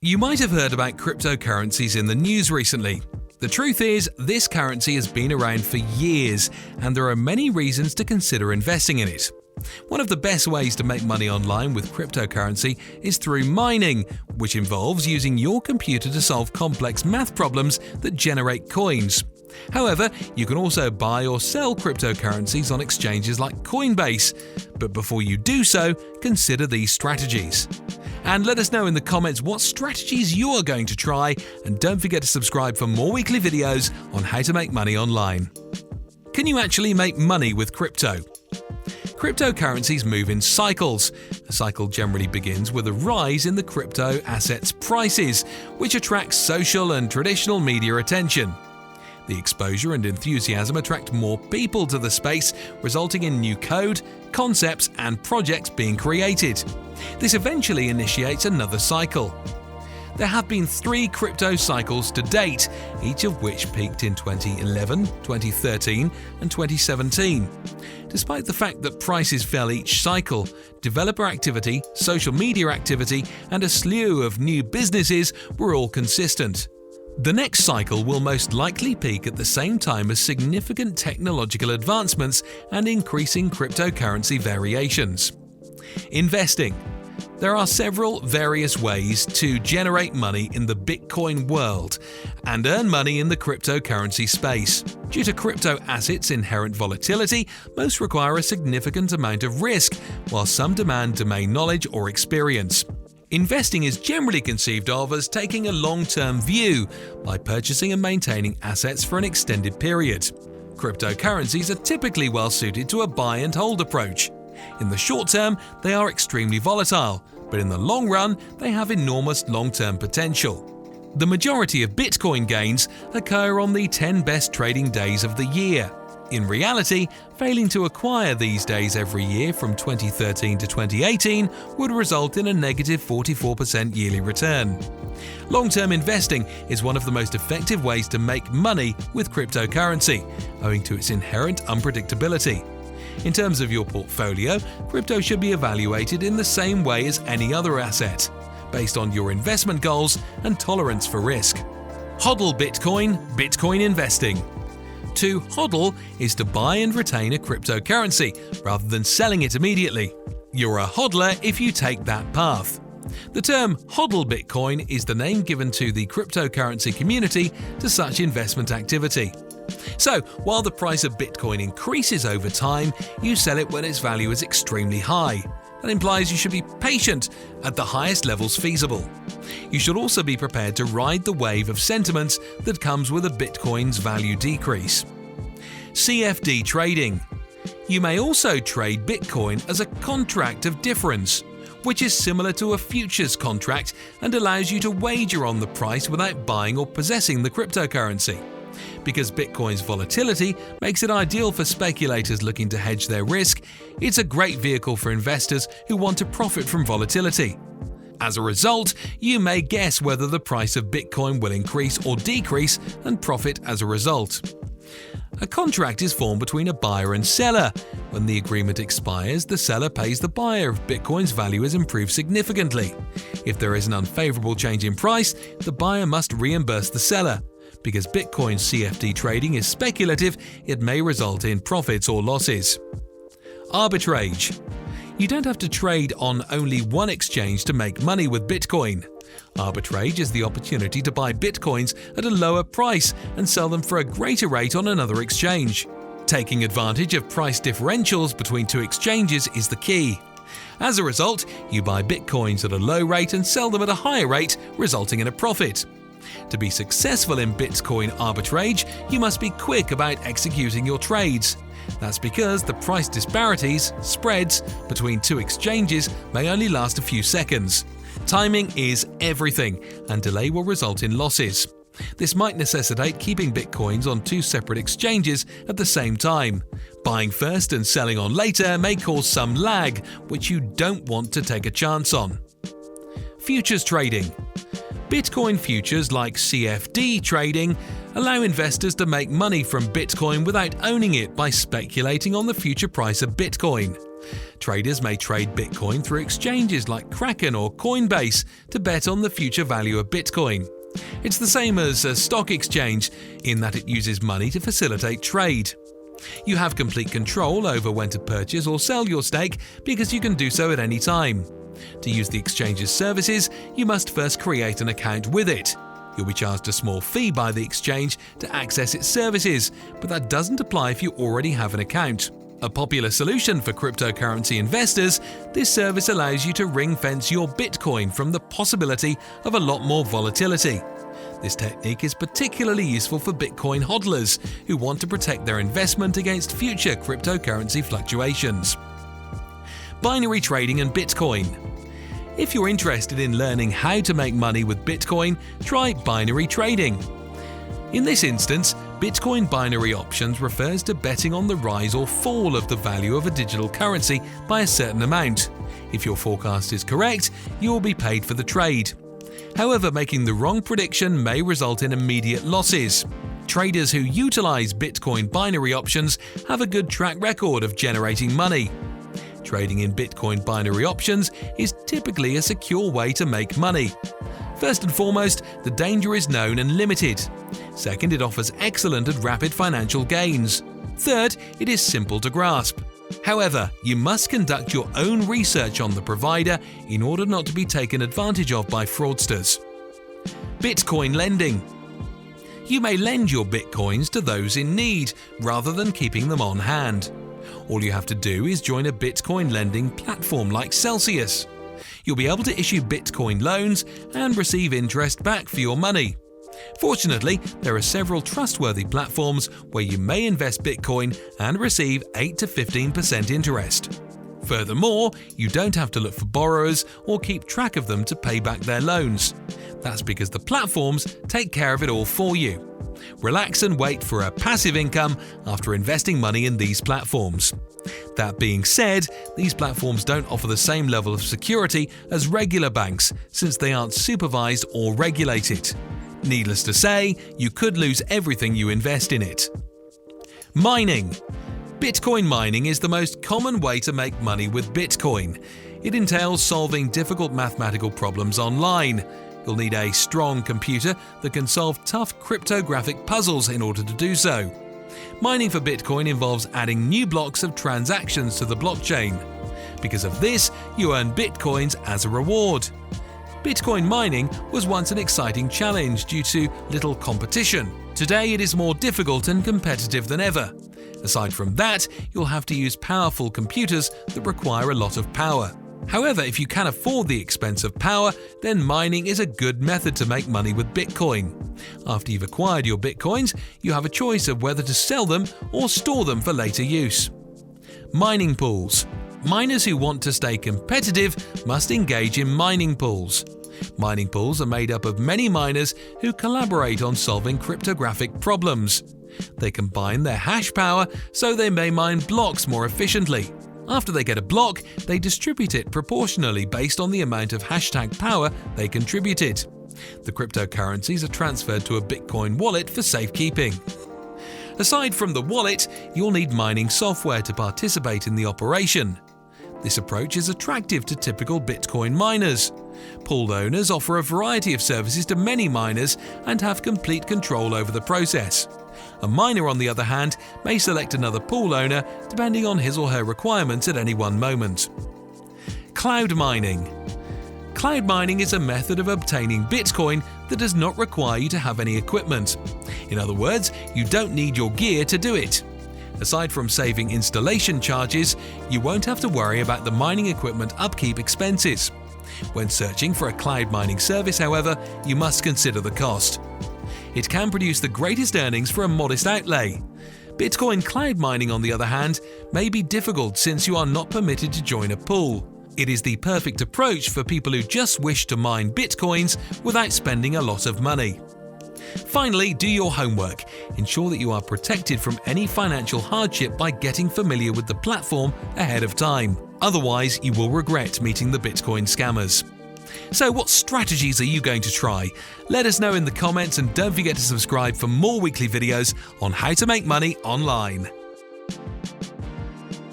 You might have heard about cryptocurrencies in the news recently. The truth is, this currency has been around for years, and there are many reasons to consider investing in it. One of the best ways to make money online with cryptocurrency is through mining, which involves using your computer to solve complex math problems that generate coins. However, you can also buy or sell cryptocurrencies on exchanges like Coinbase. But before you do so, consider these strategies. And let us know in the comments what strategies you are going to try, and don't forget to subscribe for more weekly videos on how to make money online. Can you actually make money with crypto? Cryptocurrencies move in cycles. A cycle generally begins with a rise in the crypto assets' prices, which attracts social and traditional media attention. The exposure and enthusiasm attract more people to the space, resulting in new code, concepts, and projects being created. This eventually initiates another cycle. There have been 3 crypto cycles to date, each of which peaked in 2011, 2013, and 2017. Despite the fact that prices fell each cycle, developer activity, social media activity, and a slew of new businesses were all consistent. The next cycle will most likely peak at the same time as significant technological advancements and increasing cryptocurrency variations. Investing. There are several various ways to generate money in the Bitcoin world and earn money in the cryptocurrency space. Due to crypto assets' inherent volatility, most require a significant amount of risk, while some demand domain knowledge or experience. Investing is generally conceived of as taking a long-term view by purchasing and maintaining assets for an extended period. Cryptocurrencies are typically well suited to a buy and hold approach. In the short term, they are extremely volatile, but in the long run, they have enormous long-term potential. The majority of Bitcoin gains occur on the 10 best trading days of the year. In reality, failing to acquire these days every year from 2013 to 2018 would result in a negative 44% yearly return. Long-term investing is one of the most effective ways to make money with cryptocurrency, owing to its inherent unpredictability. In terms of your portfolio, crypto should be evaluated in the same way as any other asset, based on your investment goals and tolerance for risk. HODL Bitcoin investing. To HODL is to buy and retain a cryptocurrency rather than selling it immediately. You're a hodler if you take that path. The term HODL Bitcoin is the name given to the cryptocurrency community to such investment activity. So, while the price of Bitcoin increases over time, you sell it when its value is extremely high. That implies you should be patient at the highest levels feasible. You should also be prepared to ride the wave of sentiments that comes with a Bitcoin's value decrease. CFD trading. You may also trade Bitcoin as a contract of difference, which is similar to a futures contract and allows you to wager on the price without buying or possessing the cryptocurrency. Because Bitcoin's volatility makes it ideal for speculators looking to hedge their risk, it's a great vehicle for investors who want to profit from volatility. As a result, you may guess whether the price of Bitcoin will increase or decrease and profit as a result. A contract is formed between a buyer and seller. When the agreement expires, the seller pays the buyer if Bitcoin's value has improved significantly. If there is an unfavorable change in price, the buyer must reimburse the seller. Because Bitcoin CFD trading is speculative, it may result in profits or losses. Arbitrage. You don't have to trade on only one exchange to make money with Bitcoin. Arbitrage is the opportunity to buy Bitcoins at a lower price and sell them for a greater rate on another exchange. Taking advantage of price differentials between two exchanges is the key. As a result, you buy Bitcoins at a low rate and sell them at a higher rate, resulting in a profit. To be successful in Bitcoin arbitrage, you must be quick about executing your trades. That's because the price disparities, spreads, between two exchanges may only last a few seconds. Timing is everything, and delay will result in losses. This might necessitate keeping Bitcoins on two separate exchanges at the same time. Buying first and selling on later may cause some lag, which you don't want to take a chance on. Futures trading. Bitcoin futures like CFD trading allow investors to make money from Bitcoin without owning it by speculating on the future price of Bitcoin. Traders may trade Bitcoin through exchanges like Kraken or Coinbase to bet on the future value of Bitcoin. It's the same as a stock exchange in that it uses money to facilitate trade. You have complete control over when to purchase or sell your stake because you can do so at any time. To use the exchange's services, you must first create an account with it. You'll be charged a small fee by the exchange to access its services, but that doesn't apply if you already have an account. A popular solution for cryptocurrency investors, this service allows you to ring-fence your Bitcoin from the possibility of a lot more volatility. This technique is particularly useful for Bitcoin hodlers who want to protect their investment against future cryptocurrency fluctuations. Binary trading and Bitcoin. If you're interested in learning how to make money with Bitcoin, try binary trading. In this instance, Bitcoin binary options refers to betting on the rise or fall of the value of a digital currency by a certain amount. If your forecast is correct, you will be paid for the trade. However, making the wrong prediction may result in immediate losses. Traders who utilize Bitcoin binary options have a good track record of generating money. Trading in Bitcoin binary options is typically a secure way to make money. First and foremost, the danger is known and limited. Second, it offers excellent and rapid financial gains. Third, it is simple to grasp. However, you must conduct your own research on the provider in order not to be taken advantage of by fraudsters. Bitcoin lending. You may lend your Bitcoins to those in need rather than keeping them on hand. All you have to do is join a Bitcoin lending platform like Celsius. You'll be able to issue Bitcoin loans and receive interest back for your money. Fortunately, there are several trustworthy platforms where you may invest Bitcoin and receive 8 to 15% interest. Furthermore, you don't have to look for borrowers or keep track of them to pay back their loans. That's because the platforms take care of it all for you. Relax and wait for a passive income after investing money in these platforms. That being said, these platforms don't offer the same level of security as regular banks since they aren't supervised or regulated. Needless to say, you could lose everything you invest in it. Mining. Bitcoin mining is the most common way to make money with Bitcoin. It entails solving difficult mathematical problems online. You'll need a strong computer that can solve tough cryptographic puzzles in order to do so. Mining for Bitcoin involves adding new blocks of transactions to the blockchain. Because of this, you earn Bitcoins as a reward. Bitcoin mining was once an exciting challenge due to little competition. Today it is more difficult and competitive than ever. Aside from that, you'll have to use powerful computers that require a lot of power. However, if you can afford the expense of power, then mining is a good method to make money with Bitcoin. After you've acquired your Bitcoins, you have a choice of whether to sell them or store them for later use. Mining pools. Miners who want to stay competitive must engage in mining pools. Mining pools are made up of many miners who collaborate on solving cryptographic problems. They combine their hash power so they may mine blocks more efficiently. After they get a block, they distribute it proportionally based on the amount of hashtag power they contributed. The cryptocurrencies are transferred to a Bitcoin wallet for safekeeping. Aside from the wallet, you'll need mining software to participate in the operation. This approach is attractive to typical Bitcoin miners. Pool owners offer a variety of services to many miners and have complete control over the process. A miner, on the other hand, may select another pool owner depending on his or her requirements at any one moment. Cloud mining. Cloud mining is a method of obtaining Bitcoin that does not require you to have any equipment. In other words, you don't need your gear to do it. Aside from saving installation charges, you won't have to worry about the mining equipment upkeep expenses. When searching for a cloud mining service, however, you must consider the cost. It can produce the greatest earnings for a modest outlay. Bitcoin cloud mining, on the other hand, may be difficult since you are not permitted to join a pool. It is the perfect approach for people who just wish to mine Bitcoins without spending a lot of money. Finally, do your homework. Ensure that you are protected from any financial hardship by getting familiar with the platform ahead of time. Otherwise, you will regret meeting the Bitcoin scammers. So what strategies are you going to try? Let us know in the comments and don't forget to subscribe for more weekly videos on how to make money online.